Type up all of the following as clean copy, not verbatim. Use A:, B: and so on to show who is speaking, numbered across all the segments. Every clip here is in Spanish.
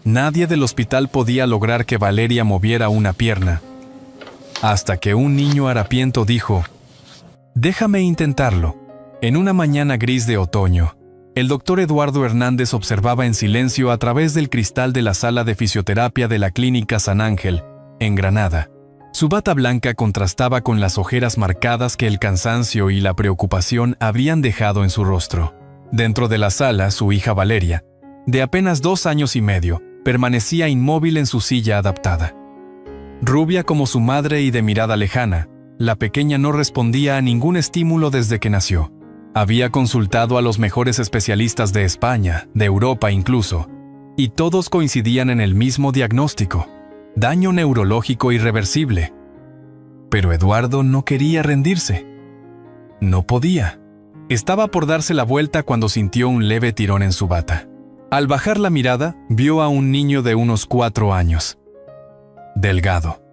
A: Nadie del hospital podía lograr que Valeria moviera una pierna, hasta que un niño harapiento dijo: «Déjame intentarlo». En una mañana gris de otoño, el doctor Eduardo Hernández observaba en silencio a través del cristal de la sala de fisioterapia de la Clínica San Ángel, en Granada. Su bata blanca contrastaba con las ojeras marcadas que el cansancio y la preocupación habían dejado en su rostro. Dentro de la sala, su hija Valeria, de apenas 2 años y medio, permanecía inmóvil en su silla adaptada. Rubia como su madre y de mirada lejana, la pequeña no respondía a ningún estímulo desde que nació. Había consultado a los mejores especialistas de España, de Europa incluso, y todos coincidían en el mismo diagnóstico: daño neurológico irreversible. Pero Eduardo no quería rendirse. No podía. Estaba por darse la vuelta cuando sintió un leve tirón en su bata. Al bajar la mirada, vio a un niño de unos 4 años. Delgado,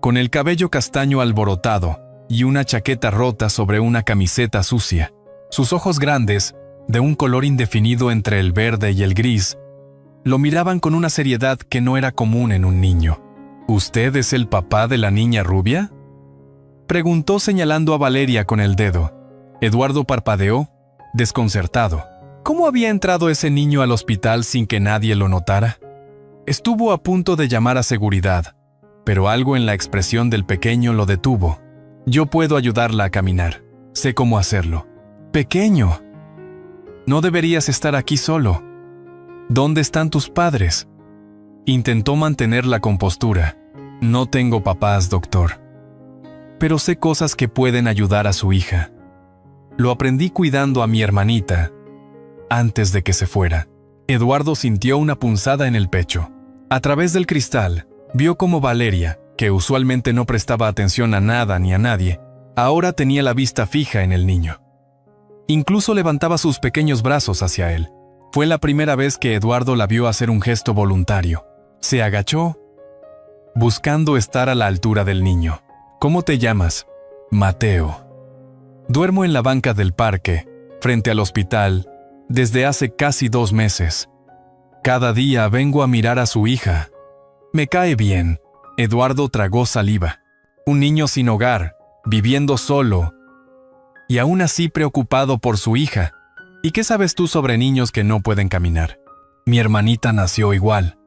A: con el cabello castaño alborotado y una chaqueta rota sobre una camiseta sucia. Sus ojos grandes, de un color indefinido entre el verde y el gris, lo miraban con una seriedad que no era común en un niño. ¿Usted es el papá de la niña rubia?, preguntó señalando a Valeria con el dedo. Eduardo parpadeó, desconcertado. ¿Cómo había entrado ese niño al hospital sin que nadie lo notara? Estuvo a punto de llamar a seguridad, pero algo en la expresión del pequeño lo detuvo. Yo puedo ayudarla a caminar. Sé cómo hacerlo. Pequeño, no deberías estar aquí solo. ¿Dónde están tus padres? Intentó mantener la compostura. No tengo papás, doctor. Pero sé cosas que pueden ayudar a su hija. Lo aprendí cuidando a mi hermanita antes de que se fuera. Eduardo sintió una punzada en el pecho. A través del cristal, vio cómo Valeria, que usualmente no prestaba atención a nada ni a nadie, ahora tenía la vista fija en el niño. Incluso levantaba sus pequeños brazos hacia él. Fue la primera vez que Eduardo la vio hacer un gesto voluntario. Se agachó, buscando estar a la altura del niño. ¿Cómo te llamas? Mateo. Duermo en la banca del parque, frente al hospital, desde hace casi 2 meses. Cada día vengo a mirar a su hija. Me cae bien. Eduardo tragó saliva. Un niño sin hogar, viviendo solo, y aún así preocupado por su hija. ¿Y qué sabes tú sobre niños que no pueden caminar? Mi hermanita nació igual.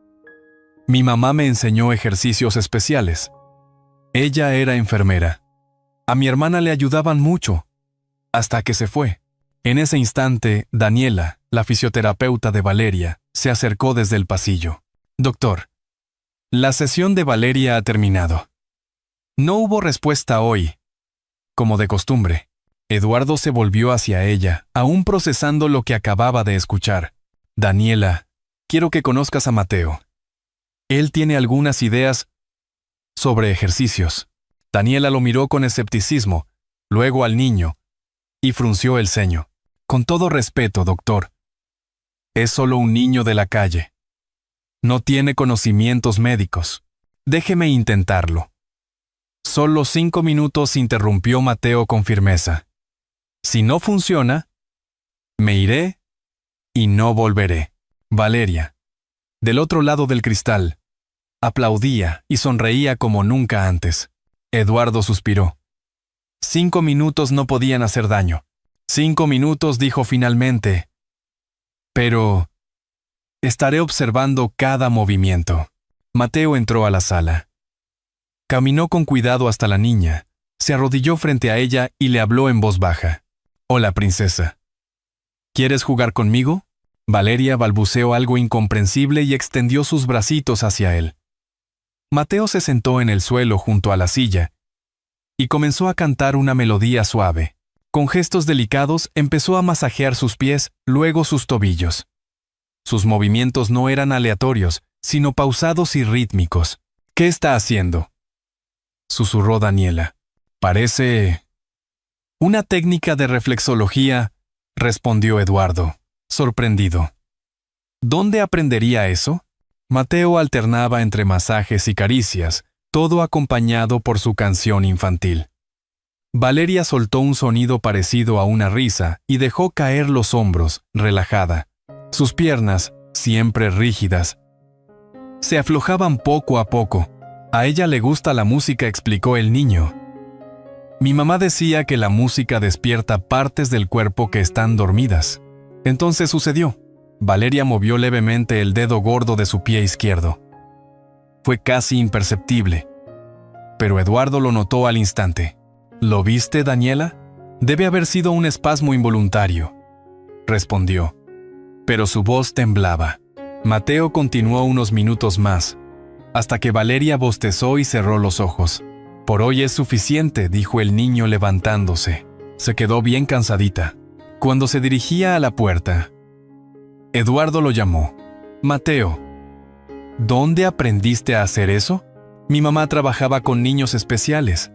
A: Mi mamá me enseñó ejercicios especiales. Ella era enfermera. A mi hermana le ayudaban mucho, hasta que se fue. En ese instante, Daniela, la fisioterapeuta de Valeria, se acercó desde el pasillo. Doctor, la sesión de Valeria ha terminado. No hubo respuesta hoy, como de costumbre. Eduardo se volvió hacia ella, aún procesando lo que acababa de escuchar. Daniela, quiero que conozcas a Mateo. Él tiene algunas ideas sobre ejercicios. Daniela lo miró con escepticismo, luego al niño, y frunció el ceño. Con todo respeto, doctor, es solo un niño de la calle. No tiene conocimientos médicos. Déjeme intentarlo. Solo 5 minutos, interrumpió Mateo con firmeza. Si no funciona, me iré y no volveré. Valeria, del otro lado del cristal, aplaudía y sonreía como nunca antes. Eduardo suspiró. 5 minutos no podían hacer daño. 5 minutos, dijo finalmente. Pero estaré observando cada movimiento. Mateo entró a la sala. Caminó con cuidado hasta la niña, se arrodilló frente a ella y le habló en voz baja. Hola, princesa. ¿Quieres jugar conmigo? Valeria balbuceó algo incomprensible y extendió sus bracitos hacia él. Mateo se sentó en el suelo junto a la silla y comenzó a cantar una melodía suave. Con gestos delicados empezó a masajear sus pies, luego sus tobillos. Sus movimientos no eran aleatorios, sino pausados y rítmicos. ¿Qué está haciendo?, susurró Daniela. Parece una técnica de reflexología, respondió Eduardo, sorprendido. ¿Dónde aprendería eso? Mateo alternaba entre masajes y caricias, todo acompañado por su canción infantil. Valeria soltó un sonido parecido a una risa y dejó caer los hombros, relajada. Sus piernas, siempre rígidas, Se aflojaban poco a poco. A ella le gusta la música, explicó el niño. Mi mamá decía que la música despierta partes del cuerpo que están dormidas. Entonces sucedió. Valeria movió levemente el dedo gordo de su pie izquierdo. Fue casi imperceptible, pero Eduardo lo notó al instante. ¿Lo viste, Daniela? Debe haber sido un espasmo involuntario, respondió, pero su voz temblaba. Mateo continuó unos minutos más, hasta que Valeria bostezó y cerró los ojos. Por hoy es suficiente, dijo el niño levantándose. Se quedó bien cansadita. Cuando se dirigía a la puerta, Eduardo lo llamó. Mateo, ¿dónde aprendiste a hacer eso? Mi mamá trabajaba con niños especiales.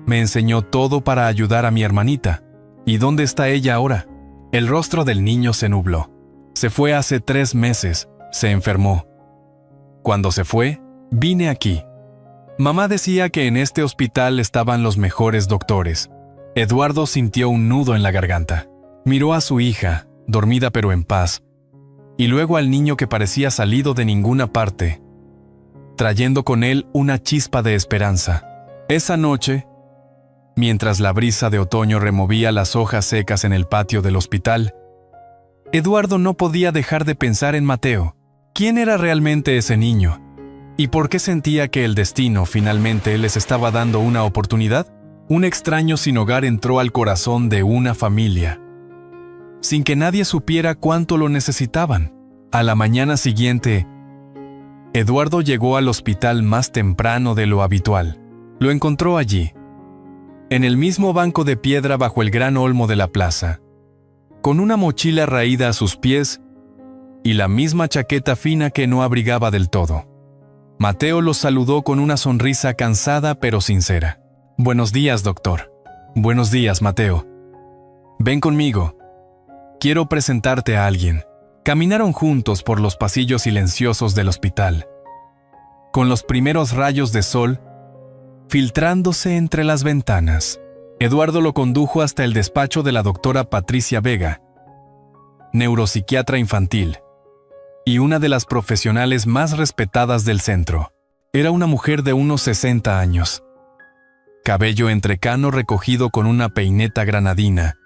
A: Me enseñó todo para ayudar a mi hermanita. ¿Y dónde está ella ahora? El rostro del niño se nubló. Se fue hace 3 meses. Se enfermó. Cuando se fue, vine aquí. Mamá decía que en este hospital estaban los mejores doctores. Eduardo sintió un nudo en la garganta. Miró a su hija, dormida pero en paz, y luego al niño que parecía salido de ninguna parte, trayendo con él una chispa de esperanza. Esa noche, mientras la brisa de otoño removía las hojas secas en el patio del hospital, Eduardo no podía dejar de pensar en Mateo. ¿Quién era realmente ese niño? ¿Y por qué sentía que el destino finalmente les estaba dando una oportunidad? Un extraño sin hogar entró al corazón de una familia, sin que nadie supiera cuánto lo necesitaban. A la mañana siguiente, Eduardo llegó al hospital más temprano de lo habitual. Lo encontró allí, en el mismo banco de piedra bajo el gran olmo de la plaza, con una mochila raída a sus pies y la misma chaqueta fina que no abrigaba del todo. Mateo los saludó con una sonrisa cansada pero sincera. Buenos días, doctor. Buenos días, Mateo. Ven conmigo. Quiero presentarte a alguien. Caminaron juntos por los pasillos silenciosos del hospital, con los primeros rayos de sol filtrándose entre las ventanas. Eduardo lo condujo hasta el despacho de la doctora Patricia Vega, neuropsiquiatra infantil, y una de las profesionales más respetadas del centro. Era una mujer de unos 60 años. Cabello entrecano recogido con una peineta granadina,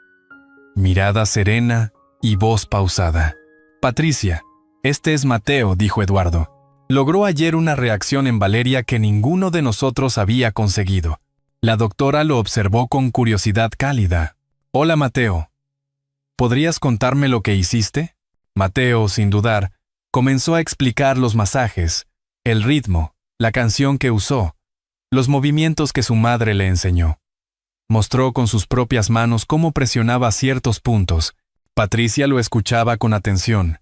A: mirada serena y voz pausada. Patricia, este es Mateo, dijo Eduardo. Logró ayer una reacción en Valeria que ninguno de nosotros había conseguido. La doctora lo observó con curiosidad cálida. Hola, Mateo. ¿Podrías contarme lo que hiciste? Mateo, sin dudar, comenzó a explicar los masajes, el ritmo, la canción que usó, los movimientos que su madre le enseñó. Mostró con sus propias manos cómo presionaba ciertos puntos. Patricia lo escuchaba con atención,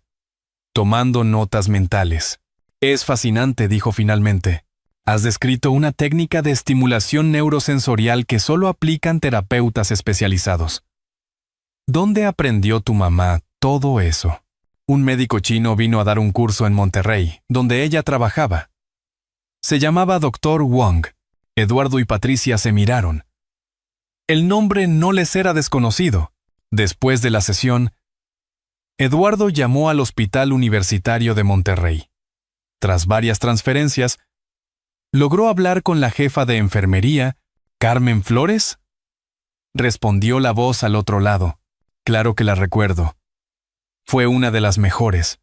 A: tomando notas mentales. Es fascinante, dijo finalmente. Has descrito una técnica de estimulación neurosensorial que solo aplican terapeutas especializados. ¿Dónde aprendió tu mamá todo eso? Un médico chino vino a dar un curso en Monterrey, donde ella trabajaba. Se llamaba Dr. Wong. Eduardo y Patricia se miraron. El nombre no les era desconocido. Después de la sesión, Eduardo llamó al Hospital Universitario de Monterrey. Tras varias transferencias, logró hablar con la jefa de enfermería, ¿Carmen Flores? Respondió la voz al otro lado. Claro que la recuerdo. Fue una de las mejores.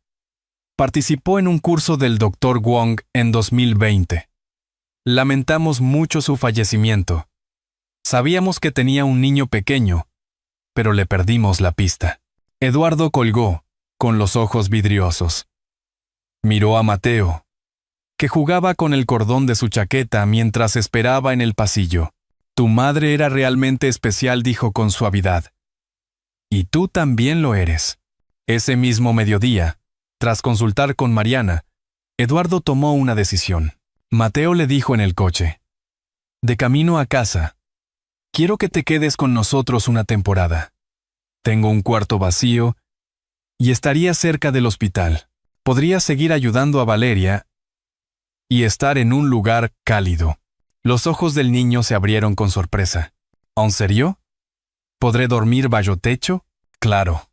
A: Participó en un curso del Dr. Wong en 2020. Lamentamos mucho su fallecimiento. Sabíamos que tenía un niño pequeño, pero le perdimos la pista. Eduardo colgó, con los ojos vidriosos. Miró a Mateo, que jugaba con el cordón de su chaqueta mientras esperaba en el pasillo. Tu madre era realmente especial, dijo con suavidad. Y tú también lo eres. Ese mismo mediodía, tras consultar con Mariana, Eduardo tomó una decisión. Mateo le dijo en el coche: de camino a casa, quiero que te quedes con nosotros una temporada. Tengo un cuarto vacío y estaría cerca del hospital. Podrías seguir ayudando a Valeria y estar en un lugar cálido. Los ojos del niño se abrieron con sorpresa. ¿En serio? ¿Podré dormir bajo techo? Claro.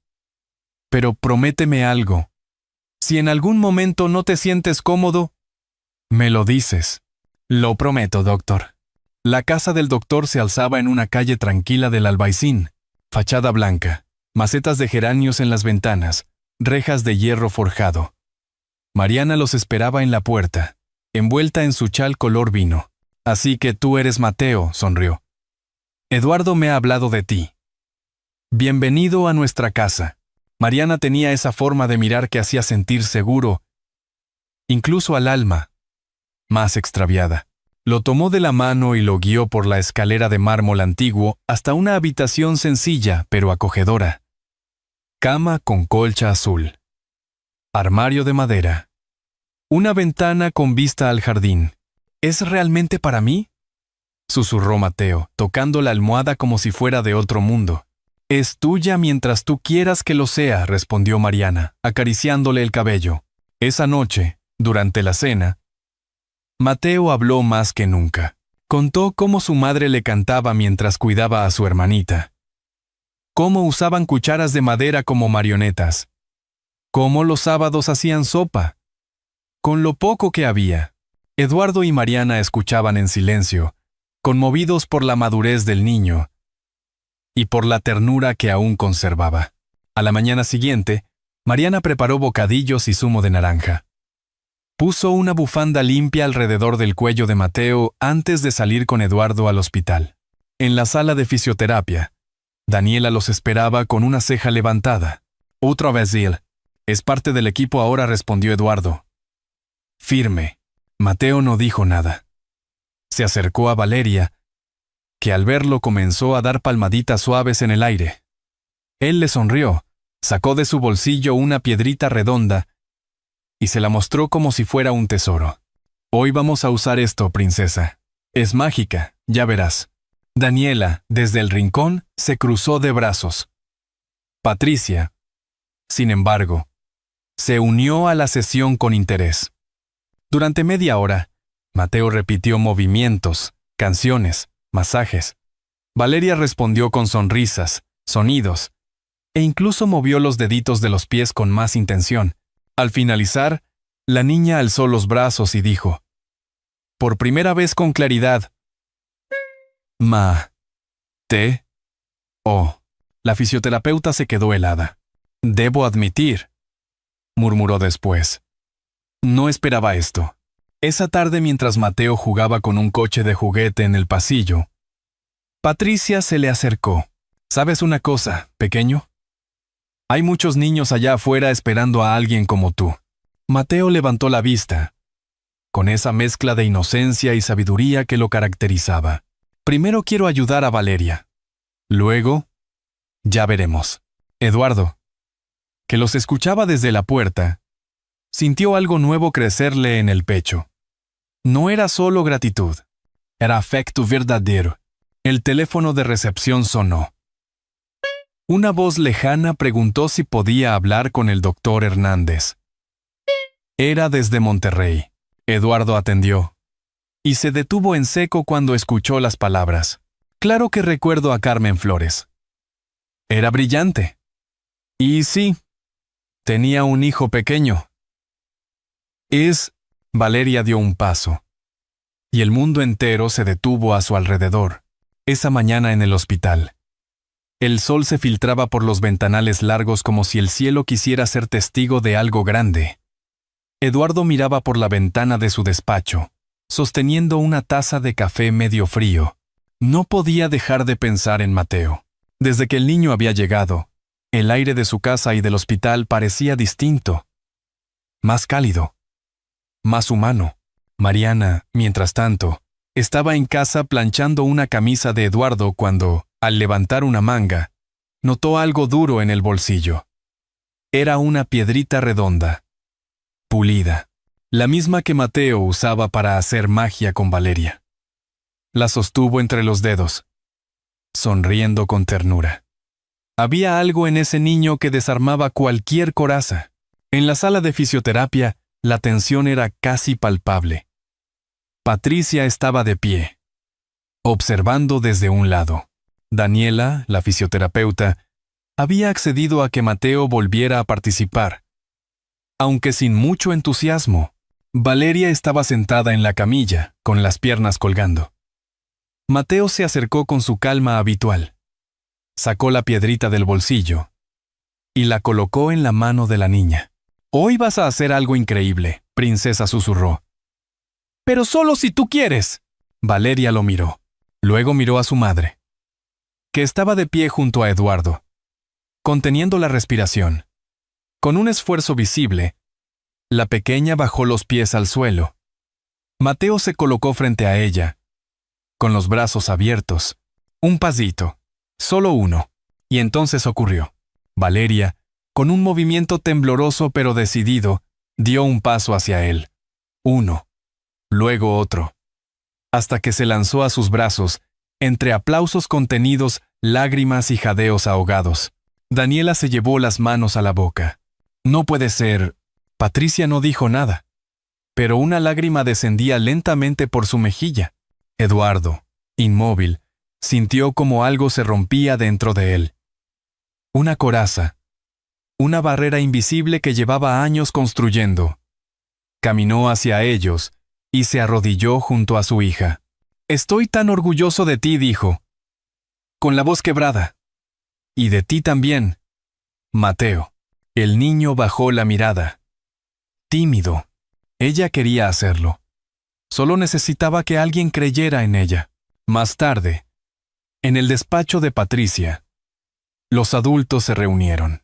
A: Pero prométeme algo. Si en algún momento no te sientes cómodo, me lo dices. Lo prometo, doctor. La casa del doctor se alzaba en una calle tranquila del Albaicín, fachada blanca, macetas de geranios en las ventanas, rejas de hierro forjado. Mariana los esperaba en la puerta, envuelta en su chal color vino. Así que tú eres Mateo, sonrió. Eduardo me ha hablado de ti. Bienvenido a nuestra casa. Mariana tenía esa forma de mirar que hacía sentir seguro, incluso al alma más extraviada. Lo tomó de la mano y lo guió por la escalera de mármol antiguo hasta una habitación sencilla pero acogedora. Cama con colcha azul. Armario de madera. Una ventana con vista al jardín. ¿Es realmente para mí?, susurró Mateo, tocando la almohada como si fuera de otro mundo. Es tuya mientras tú quieras que lo sea, respondió Mariana, acariciándole el cabello. Esa noche, durante la cena, Mateo habló más que nunca. Contó cómo su madre le cantaba mientras cuidaba a su hermanita. Cómo usaban cucharas de madera como marionetas. Cómo los sábados hacían sopa. Con lo poco que había, Eduardo y Mariana escuchaban en silencio, conmovidos por la madurez del niño y por la ternura que aún conservaba. A la mañana siguiente, Mariana preparó bocadillos y zumo de naranja. Puso una bufanda limpia alrededor del cuello de Mateo antes de salir con Eduardo al hospital. En la sala de fisioterapia, Daniela los esperaba con una ceja levantada. Otra vez él. Es parte del equipo ahora, respondió Eduardo. Firme. Mateo no dijo nada. Se acercó a Valeria, que al verlo comenzó a dar palmaditas suaves en el aire. Él le sonrió, sacó de su bolsillo una piedrita redonda y se la mostró como si fuera un tesoro. Hoy vamos a usar esto, princesa. Es mágica, ya verás. Daniela, desde el rincón, se cruzó de brazos. Patricia, sin embargo, se unió a la sesión con interés. Durante media hora, Mateo repitió movimientos, canciones, masajes. Valeria respondió con sonrisas, sonidos, e incluso movió los deditos de los pies con más intención. Al finalizar, la niña alzó los brazos y dijo, por primera vez con claridad, Ma-te-o. La fisioterapeuta se quedó helada. Debo admitir, murmuró después. No esperaba esto. Esa tarde, mientras Mateo jugaba con un coche de juguete en el pasillo, Patricia se le acercó. ¿Sabes una cosa, pequeño? Hay muchos niños allá afuera esperando a alguien como tú. Mateo levantó la vista, con esa mezcla de inocencia y sabiduría que lo caracterizaba. Primero quiero ayudar a Valeria. Luego, ya veremos. Eduardo, que los escuchaba desde la puerta, sintió algo nuevo crecerle en el pecho. No era solo gratitud, era afecto verdadero. El teléfono de recepción sonó. Una voz lejana preguntó si podía hablar con el doctor Hernández. Era desde Monterrey. Eduardo atendió, y se detuvo en seco cuando escuchó las palabras. Claro que recuerdo a Carmen Flores. Era brillante. Y sí, tenía un hijo pequeño. Valeria dio un paso, y el mundo entero se detuvo a su alrededor. Esa mañana en el hospital. El sol se filtraba por los ventanales largos como si el cielo quisiera ser testigo de algo grande. Eduardo miraba por la ventana de su despacho, sosteniendo una taza de café medio frío. No podía dejar de pensar en Mateo. Desde que el niño había llegado, el aire de su casa y del hospital parecía distinto, más cálido, más humano. Mariana, mientras tanto, estaba en casa planchando una camisa de Eduardo cuando, al levantar una manga, notó algo duro en el bolsillo. Era una piedrita redonda, pulida, la misma que Mateo usaba para hacer magia con Valeria. La sostuvo entre los dedos, sonriendo con ternura. Había algo en ese niño que desarmaba cualquier coraza. En la sala de fisioterapia, la tensión era casi palpable. Patricia estaba de pie, observando desde un lado. Daniela, la fisioterapeuta, había accedido a que Mateo volviera a participar. aunque sin mucho entusiasmo. Valeria estaba sentada en la camilla, con las piernas colgando. Mateo se acercó con su calma habitual. Sacó la piedrita del bolsillo y la colocó en la mano de la niña. «Hoy vas a hacer algo increíble», princesa susurró. «Pero solo si tú quieres». Valeria lo miró. Luego miró a su madre, que estaba de pie junto a Eduardo, conteniendo la respiración. Con un esfuerzo visible, la pequeña bajó los pies al suelo. Mateo se colocó frente a ella, con los brazos abiertos. Un pasito, solo uno. Y entonces ocurrió. Valeria, con un movimiento tembloroso pero decidido, dio un paso hacia él. Uno, luego otro, hasta que se lanzó a sus brazos, entre aplausos contenidos, lágrimas y jadeos ahogados. Daniela se llevó las manos a la boca. «No puede ser». Patricia no dijo nada, pero una lágrima descendía lentamente por su mejilla. Eduardo, inmóvil, sintió como algo se rompía dentro de él. Una coraza, una barrera invisible que llevaba años construyendo. Caminó hacia ellos y se arrodilló junto a su hija. «Estoy tan orgulloso de ti», dijo, con la voz quebrada. «Y de ti también, Mateo». El niño bajó la mirada. Tímido. Ella quería hacerlo. Solo necesitaba que alguien creyera en ella. Más tarde, en el despacho de Patricia, los adultos se reunieron.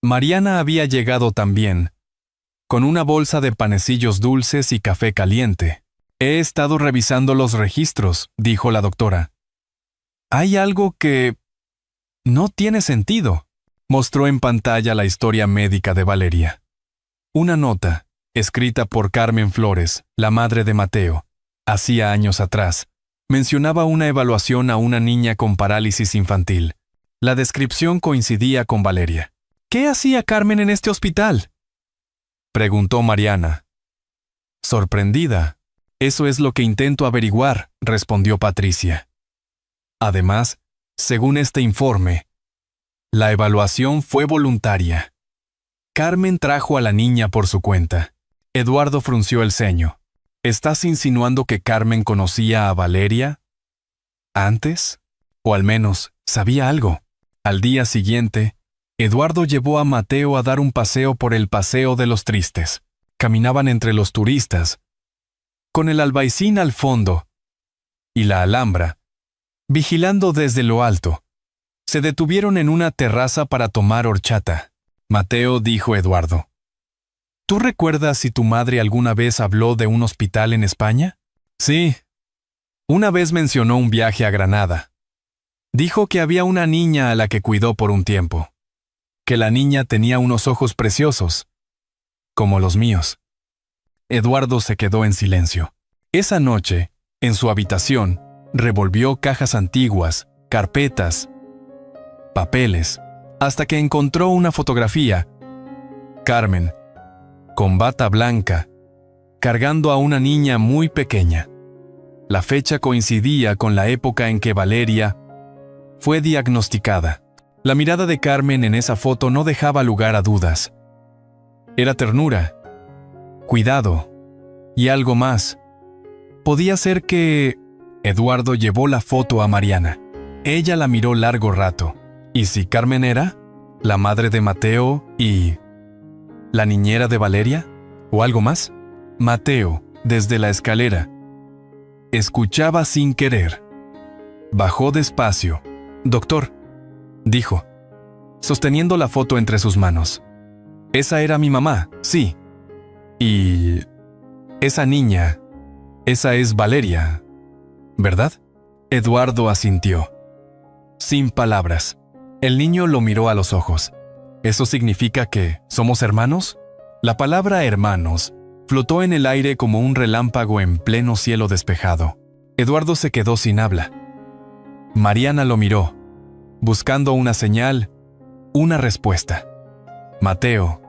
A: Mariana había llegado también, con una bolsa de panecillos dulces y café caliente. «He estado revisando los registros», dijo la doctora. «Hay algo que no tiene sentido». Mostró en pantalla la historia médica de Valeria. Una nota, escrita por Carmen Flores, la madre de Mateo, hacía años atrás, mencionaba una evaluación a una niña con parálisis infantil. La descripción coincidía con Valeria. «¿Qué hacía Carmen en este hospital?», preguntó Mariana. Sorprendida. «Eso es lo que intento averiguar», respondió Patricia. Además, según este informe, la evaluación fue voluntaria. Carmen trajo a la niña por su cuenta. Eduardo frunció el ceño. «¿Estás insinuando que Carmen conocía a Valeria antes? O al menos, sabía algo». Al día siguiente, Eduardo llevó a Mateo a dar un paseo por el Paseo de los Tristes. Caminaban entre los turistas, con el Albaicín al fondo y la Alhambra, vigilando desde lo alto. Se detuvieron en una terraza para tomar horchata. «Mateo», dijo Eduardo, «¿tú recuerdas si tu madre alguna vez habló de un hospital en España?» «Sí. Una vez mencionó un viaje a Granada. Dijo que había una niña a la que cuidó por un tiempo. Que la niña tenía unos ojos preciosos, como los míos». Eduardo se quedó en silencio. Esa noche, en su habitación, revolvió cajas antiguas, carpetas, papeles, hasta que encontró una fotografía. Carmen, con bata blanca, cargando a una niña muy pequeña. La fecha coincidía con la época en que Valeria fue diagnosticada. La mirada de Carmen en esa foto no dejaba lugar a dudas. Era ternura, cuidado y algo más. Podía ser que... Eduardo llevó la foto a Mariana. Ella la miró largo rato. ¿Y si Carmen era la madre de Mateo y la niñera de Valeria? ¿O algo más? Mateo, desde la escalera, escuchaba sin querer. Bajó despacio. «Doctor», dijo, sosteniendo la foto entre sus manos. «Esa era mi mamá, sí. Y esa niña, esa es Valeria, ¿verdad?» Eduardo asintió, sin palabras. El niño lo miró a los ojos. «¿Eso significa que somos hermanos?» La palabra hermanos flotó en el aire como un relámpago en pleno cielo despejado. Eduardo se quedó sin habla. Mariana lo miró, buscando una señal, una respuesta. Mateo,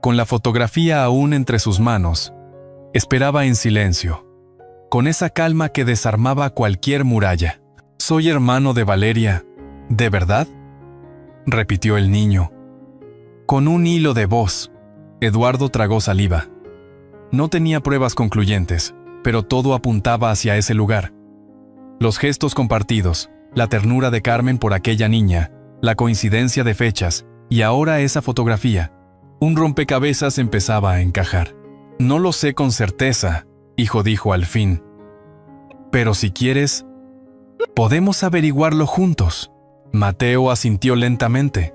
A: con la fotografía aún entre sus manos, esperaba en silencio, con esa calma que desarmaba cualquier muralla. «¿Soy hermano de Valeria, de verdad?», repitió el niño, con un hilo de voz. Eduardo tragó saliva. No tenía pruebas concluyentes, pero todo apuntaba hacia ese lugar. Los gestos compartidos, la ternura de Carmen por aquella niña, la coincidencia de fechas, y ahora esa fotografía. Un rompecabezas empezaba a encajar. No lo sé con certeza, hijo, dijo al fin. Pero si quieres, podemos averiguarlo juntos. Mateo asintió lentamente.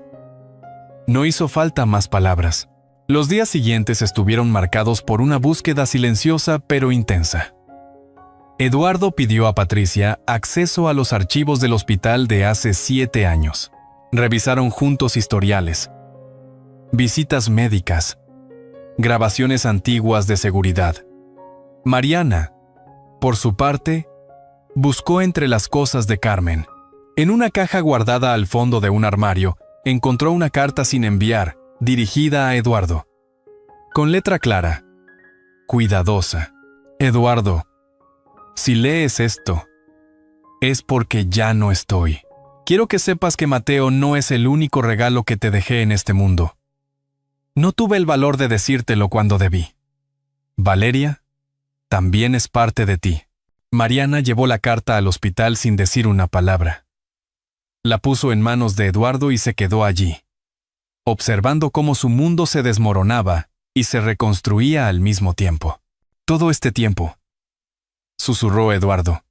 A: No hizo falta más palabras. Los días siguientes estuvieron marcados por una búsqueda silenciosa pero intensa. Eduardo pidió a Patricia acceso a los archivos del hospital de hace 7 años. Revisaron juntos historiales, visitas médicas, grabaciones antiguas de seguridad. Mariana, por su parte, buscó entre las cosas de Carmen. En una caja guardada al fondo de un armario, encontró una carta sin enviar, dirigida a Eduardo. Con letra clara, cuidadosa. Eduardo, si lees esto, es porque ya no estoy. Quiero que sepas que Mateo no es el único regalo que te dejé en este mundo. No tuve el valor de decírtelo cuando debí. Valeria también es parte de ti. Mariana llevó la carta al hospital sin decir una palabra. La puso en manos de Eduardo y se quedó allí, observando cómo su mundo se desmoronaba y se reconstruía al mismo tiempo. Todo este tiempo, susurró Eduardo.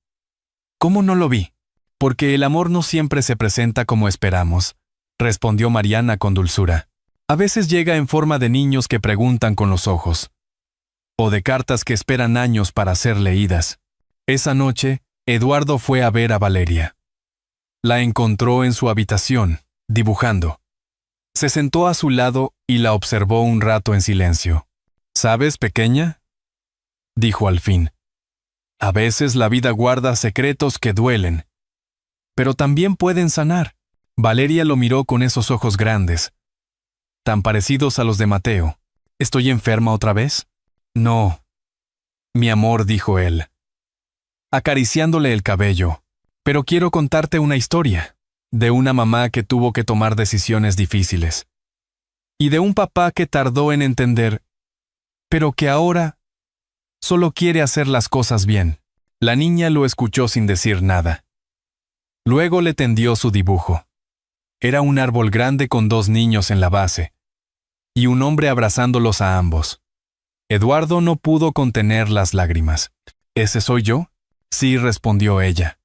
A: ¿Cómo no lo vi? Porque el amor no siempre se presenta como esperamos, respondió Mariana con dulzura. A veces llega en forma de niños que preguntan con los ojos, o de cartas que esperan años para ser leídas. Esa noche, Eduardo fue a ver a Valeria. La encontró en su habitación, dibujando. Se sentó a su lado y la observó un rato en silencio. ¿Sabes, pequeña?, dijo al fin. A veces la vida guarda secretos que duelen, pero también pueden sanar. Valeria lo miró con esos ojos grandes, tan parecidos a los de Mateo. ¿Estoy enferma otra vez? No, mi amor, dijo él, acariciándole el cabello. Pero quiero contarte una historia, de una mamá que tuvo que tomar decisiones difíciles, y de un papá que tardó en entender, pero que ahora solo quiere hacer las cosas bien. La niña lo escuchó sin decir nada. Luego le tendió su dibujo. Era un árbol grande con 2 niños en la base, y un hombre abrazándolos a ambos. Eduardo no pudo contener las lágrimas. ¿Ese soy yo? Sí, respondió ella.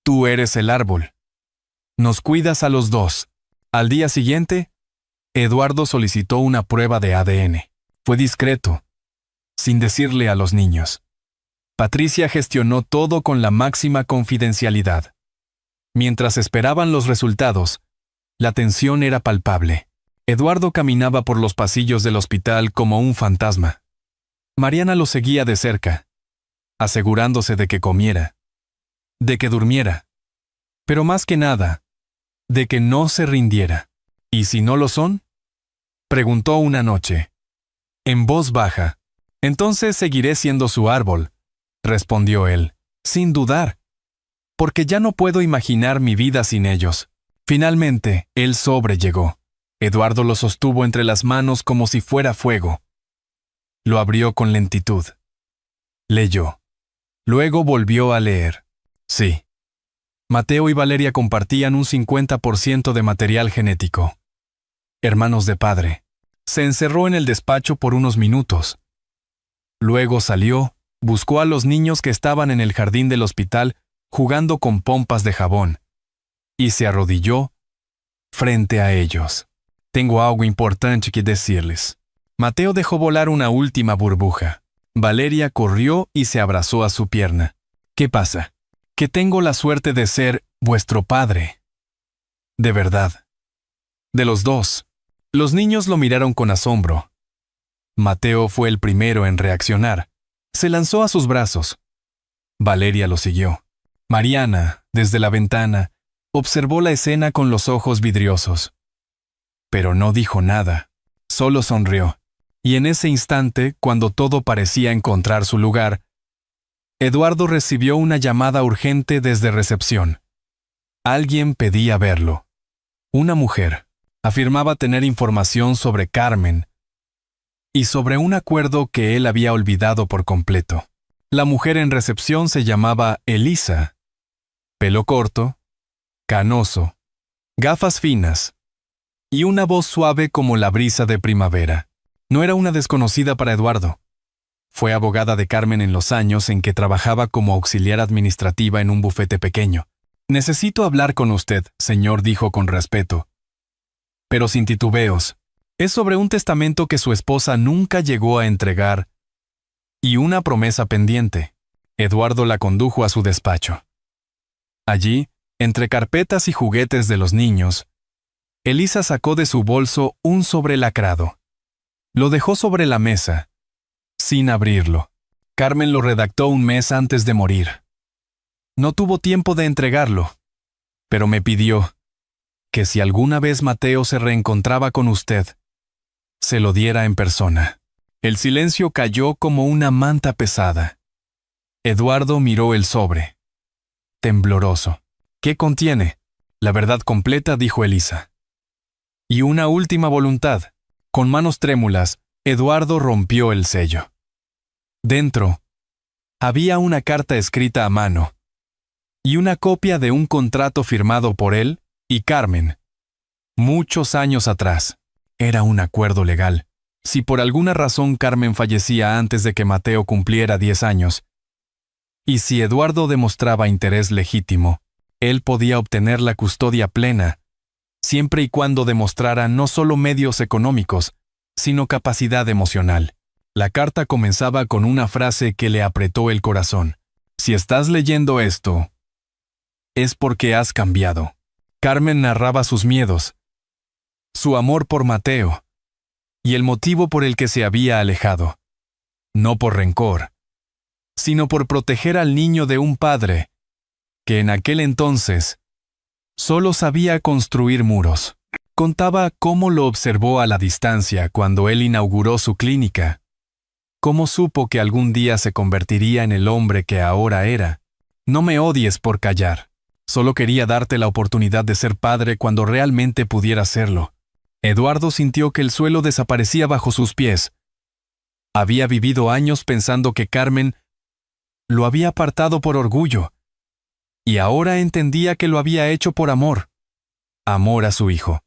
A: Tú eres el árbol. Nos cuidas a los 2. Al día siguiente, Eduardo solicitó una prueba de ADN. Fue discreto, sin decirle a los niños. Patricia gestionó todo con la máxima confidencialidad. Mientras esperaban los resultados, la tensión era palpable. Eduardo caminaba por los pasillos del hospital como un fantasma. Mariana lo seguía de cerca, asegurándose de que comiera, de que durmiera, pero más que nada, de que no se rindiera. ¿Y si no lo son?, preguntó una noche, en voz baja. Entonces seguiré siendo su árbol, respondió él, sin dudar, porque ya no puedo imaginar mi vida sin ellos. Finalmente, el sobre llegó. Eduardo lo sostuvo entre las manos como si fuera fuego. Lo abrió con lentitud. Leyó. Luego volvió a leer. Sí. Mateo y Valeria compartían un 50% de material genético. Hermanos de padre. Se encerró en el despacho por unos minutos. Luego salió, buscó a los niños que estaban en el jardín del hospital jugando con pompas de jabón, y se arrodilló frente a ellos. Tengo algo importante que decirles. Mateo dejó volar una última burbuja. Valeria corrió y se abrazó a su pierna. ¿Qué pasa? Que tengo la suerte de ser vuestro padre. De verdad. De los 2. Los niños lo miraron con asombro. Mateo fue el primero en reaccionar. Se lanzó a sus brazos. Valeria lo siguió. Mariana, desde la ventana, observó la escena con los ojos vidriosos. Pero no dijo nada, solo sonrió. Y en ese instante, cuando todo parecía encontrar su lugar, Eduardo recibió una llamada urgente desde recepción. Alguien pedía verlo. Una mujer afirmaba tener información sobre Carmen, y sobre un acuerdo que él había olvidado por completo. La mujer en recepción se llamaba Elisa. Pelo corto, canoso, gafas finas y una voz suave como la brisa de primavera. No era una desconocida para Eduardo. Fue abogada de Carmen en los años en que trabajaba como auxiliar administrativa en un bufete pequeño. «Necesito hablar con usted», señor, dijo con respeto, pero sin titubeos. Es sobre un testamento que su esposa nunca llegó a entregar y una promesa pendiente. Eduardo la condujo a su despacho. Allí, entre carpetas y juguetes de los niños, Elisa sacó de su bolso un sobre lacrado. Lo dejó sobre la mesa, sin abrirlo. Carmen lo redactó un mes antes de morir. No tuvo tiempo de entregarlo, pero me pidió que si alguna vez Mateo se reencontraba con usted, se lo diera en persona. El silencio cayó como una manta pesada. Eduardo miró el sobre, tembloroso. «¿Qué contiene?» «La verdad completa», dijo Elisa. «Y una última voluntad». Con manos trémulas, Eduardo rompió el sello. Dentro, había una carta escrita a mano y una copia de un contrato firmado por él y Carmen, muchos años atrás. Era un acuerdo legal. Si por alguna razón Carmen fallecía antes de que Mateo cumpliera 10 años, y si Eduardo demostraba interés legítimo, él podía obtener la custodia plena, siempre y cuando demostrara no solo medios económicos, sino capacidad emocional. La carta comenzaba con una frase que le apretó el corazón. «Si estás leyendo esto, es porque has cambiado». Carmen narraba sus miedos, su amor por Mateo, y el motivo por el que se había alejado. No por rencor, sino por proteger al niño de un padre que en aquel entonces solo sabía construir muros. Contaba cómo lo observó a la distancia cuando él inauguró su clínica, cómo supo que algún día se convertiría en el hombre que ahora era. «No me odies por callar. Solo quería darte la oportunidad de ser padre cuando realmente pudiera serlo». Eduardo sintió que el suelo desaparecía bajo sus pies. Había vivido años pensando que Carmen lo había apartado por orgullo, y ahora entendía que lo había hecho por amor. Amor a su hijo.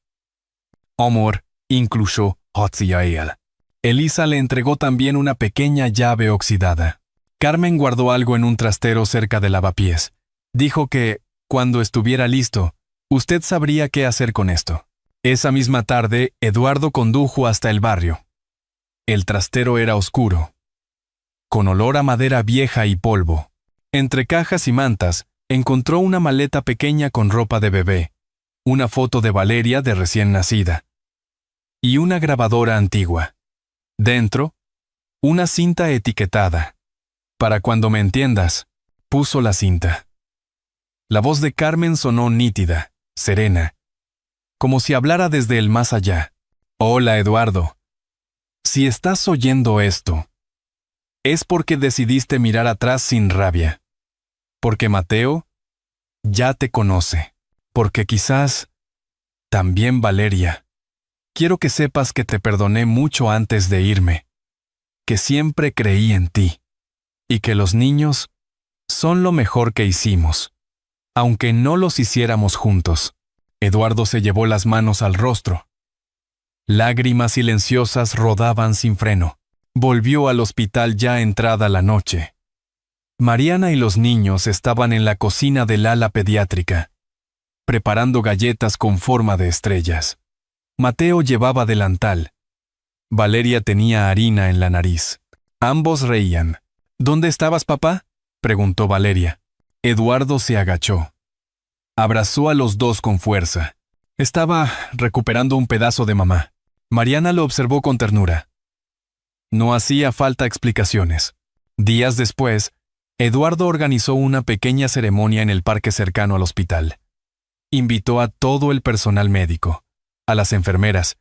A: Amor, incluso hacia él. Elisa le entregó también una pequeña llave oxidada. Carmen guardó algo en un trastero cerca del lavapiés. Dijo que, cuando estuviera listo, usted sabría qué hacer con esto. Esa misma tarde, Eduardo condujo hasta el barrio. El trastero era oscuro, con olor a madera vieja y polvo. Entre cajas y mantas, encontró una maleta pequeña con ropa de bebé, una foto de Valeria de recién nacida, y una grabadora antigua. Dentro, una cinta etiquetada. «Para cuando me entiendas», puso la cinta. La voz de Carmen sonó nítida, serena, como si hablara desde el más allá. «Hola, Eduardo. Si estás oyendo esto, es porque decidiste mirar atrás sin rabia. Porque Mateo ya te conoce. Porque quizás también Valeria. Quiero que sepas que te perdoné mucho antes de irme, que siempre creí en ti, y que los niños son lo mejor que hicimos, aunque no los hiciéramos juntos». Eduardo se llevó las manos al rostro. Lágrimas silenciosas rodaban sin freno. Volvió al hospital ya entrada la noche. Mariana y los niños estaban en la cocina del ala pediátrica, preparando galletas con forma de estrellas. Mateo llevaba delantal. Valeria tenía harina en la nariz. Ambos reían. «¿Dónde estabas, papá?», preguntó Valeria. Eduardo se agachó. Abrazó a los dos con fuerza. Estaba recuperando un pedazo de mamá. Mariana lo observó con ternura. No hacía falta explicaciones. Días después, Eduardo organizó una pequeña ceremonia en el parque cercano al hospital. Invitó a todo el personal médico, a las enfermeras,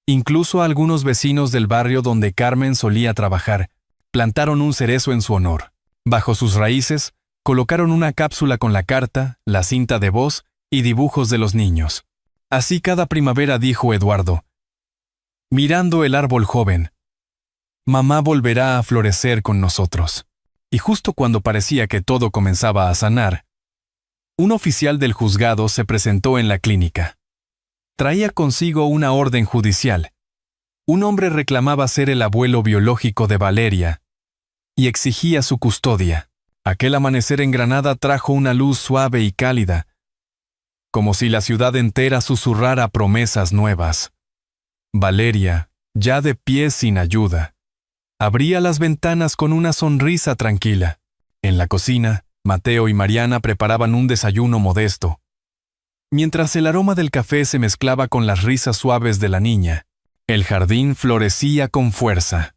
A: incluso a algunos vecinos del barrio donde Carmen solía trabajar. Plantaron un cerezo en su honor. Bajo sus raíces, colocaron una cápsula con la carta, la cinta de voz y dibujos de los niños. Así cada primavera, dijo Eduardo, mirando el árbol joven, mamá volverá a florecer con nosotros. Y justo cuando parecía que todo comenzaba a sanar, un oficial del juzgado se presentó en la clínica. Traía consigo una orden judicial. Un hombre reclamaba ser el abuelo biológico de Valeria y exigía su custodia. Aquel amanecer en Granada trajo una luz suave y cálida, como si la ciudad entera susurrara promesas nuevas. Valeria, ya de pie sin ayuda, abría las ventanas con una sonrisa tranquila. En la cocina, Mateo y Mariana preparaban un desayuno modesto. Mientras el aroma del café se mezclaba con las risas suaves de la niña, el jardín florecía con fuerza.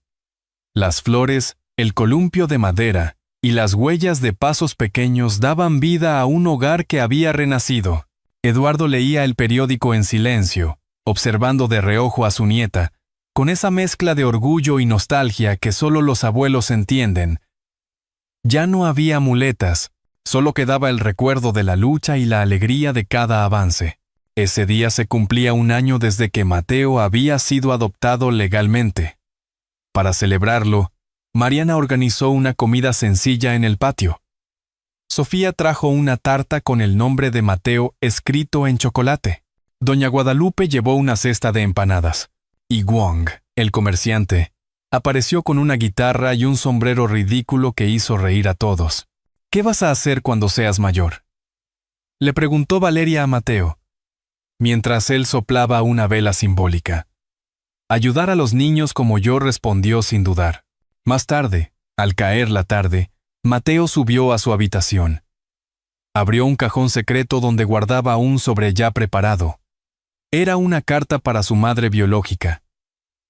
A: Las flores, el columpio de madera y las huellas de pasos pequeños daban vida a un hogar que había renacido. Eduardo leía el periódico en silencio, observando de reojo a su nieta, con esa mezcla de orgullo y nostalgia que solo los abuelos entienden. Ya no había muletas, solo quedaba el recuerdo de la lucha y la alegría de cada avance. Ese día se cumplía un año desde que Mateo había sido adoptado legalmente. Para celebrarlo, Mariana organizó una comida sencilla en el patio. Sofía trajo una tarta con el nombre de Mateo escrito en chocolate. Doña Guadalupe llevó una cesta de empanadas. Y Wong, el comerciante, apareció con una guitarra y un sombrero ridículo que hizo reír a todos. ¿Qué vas a hacer cuando seas mayor?, le preguntó Valeria a Mateo, mientras él soplaba una vela simbólica. Ayudar a los niños como yo, respondió sin dudar. Más tarde, al caer la tarde, Mateo subió a su habitación. Abrió un cajón secreto donde guardaba un sobre ya preparado. Era una carta para su madre biológica,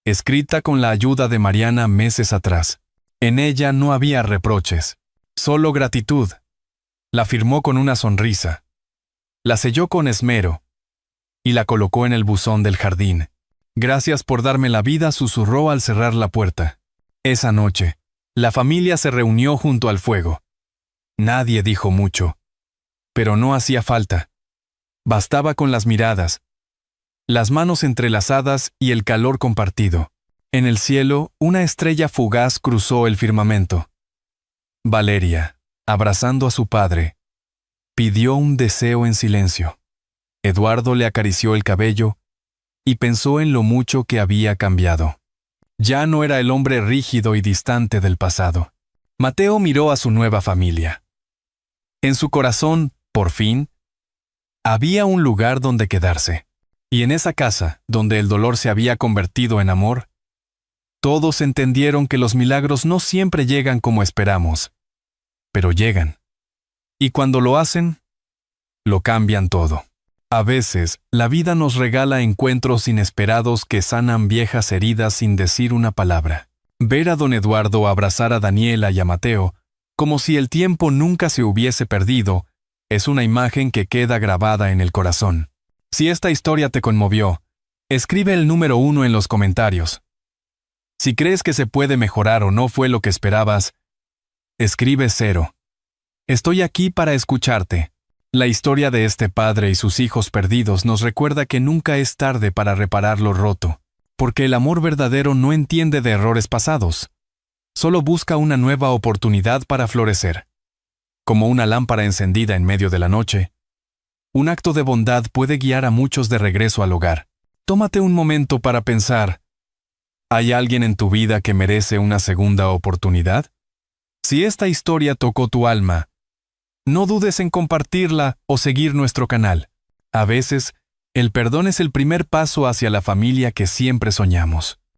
A: escrita con la ayuda de Mariana meses atrás. En ella no había reproches, solo gratitud. La firmó con una sonrisa. La selló con esmero y la colocó en el buzón del jardín. Gracias por darme la vida, susurró al cerrar la puerta. Esa noche, la familia se reunió junto al fuego. Nadie dijo mucho, pero no hacía falta. Bastaba con las miradas, las manos entrelazadas y el calor compartido. En el cielo, una estrella fugaz cruzó el firmamento. Valeria, abrazando a su padre, pidió un deseo en silencio. Eduardo le acarició el cabello y pensó en lo mucho que había cambiado. Ya no era el hombre rígido y distante del pasado. Mateo miró a su nueva familia. En su corazón, por fin, había un lugar donde quedarse. Y en esa casa, donde el dolor se había convertido en amor, todos entendieron que los milagros no siempre llegan como esperamos, pero llegan. Y cuando lo hacen, lo cambian todo. A veces, la vida nos regala encuentros inesperados que sanan viejas heridas sin decir una palabra. Ver a don Eduardo abrazar a Daniela y a Mateo, como si el tiempo nunca se hubiese perdido, es una imagen que queda grabada en el corazón. Si esta historia te conmovió, escribe el número 1 en los comentarios. Si crees que se puede mejorar o no fue lo que esperabas, escribe 0. Estoy aquí para escucharte. La historia de este padre y sus hijos perdidos nos recuerda que nunca es tarde para reparar lo roto, porque el amor verdadero no entiende de errores pasados. Solo busca una nueva oportunidad para florecer. Como una lámpara encendida en medio de la noche, un acto de bondad puede guiar a muchos de regreso al hogar. Tómate un momento para pensar, ¿hay alguien en tu vida que merece una segunda oportunidad? Si esta historia tocó tu alma, no dudes en compartirla o seguir nuestro canal. A veces, el perdón es el primer paso hacia la familia que siempre soñamos.